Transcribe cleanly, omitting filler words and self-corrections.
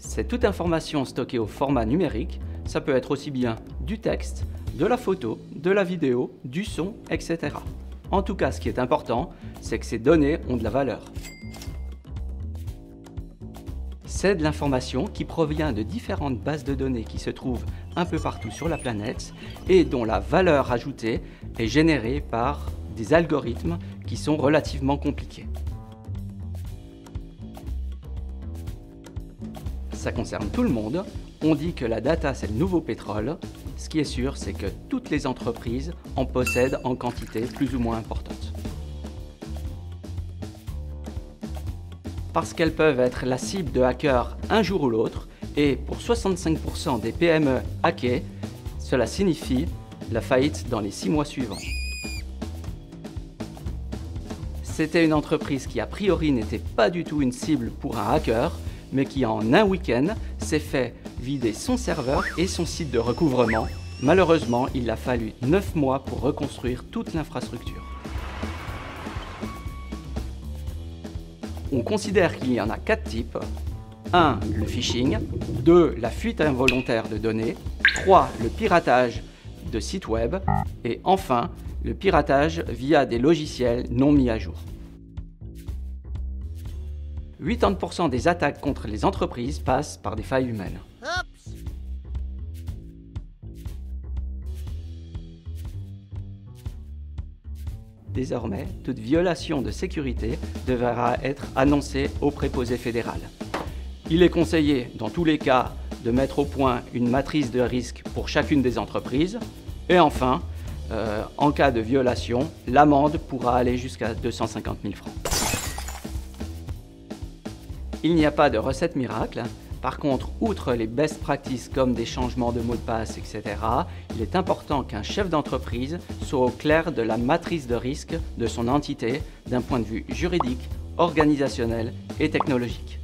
C'est toute information stockée au format numérique. Ça peut être aussi bien du texte, de la photo, de la vidéo, du son, etc. En tout cas, ce qui est important, c'est que ces données ont de la valeur. C'est de l'information qui provient de différentes bases de données qui se trouvent un peu partout sur la planète et dont la valeur ajoutée est générée par des algorithmes qui sont relativement compliqués. Ça concerne tout le monde. On dit que la data, c'est le nouveau pétrole. Ce qui est sûr, c'est que toutes les entreprises en possèdent en quantité plus ou moins importante. Parce qu'elles peuvent être la cible de hackers un jour ou l'autre, et pour 65% des PME hackées, cela signifie la faillite dans les 6 mois suivants. C'était une entreprise qui a priori n'était pas du tout une cible pour un hacker, mais qui en un week-end s'est fait vider son serveur et son site de recouvrement. Malheureusement, il a fallu 9 mois pour reconstruire toute l'infrastructure. On considère qu'il y en a 4 types. 1. Le phishing. 2. La fuite involontaire de données. 3. Le piratage de sites web. Et enfin, le piratage via des logiciels non mis à jour. 80% des attaques contre les entreprises passent par des failles humaines. Désormais, toute violation de sécurité devra être annoncée au préposé fédéral. Il est conseillé, dans tous les cas, de mettre au point une matrice de risque pour chacune des entreprises. Et enfin, en cas de violation, l'amende pourra aller jusqu'à 250 000 francs. Il n'y a pas de recette miracle. Par contre, outre les best practices comme des changements de mot de passe, etc., il est important qu'un chef d'entreprise soit au clair de la matrice de risque de son entité d'un point de vue juridique, organisationnel et technologique.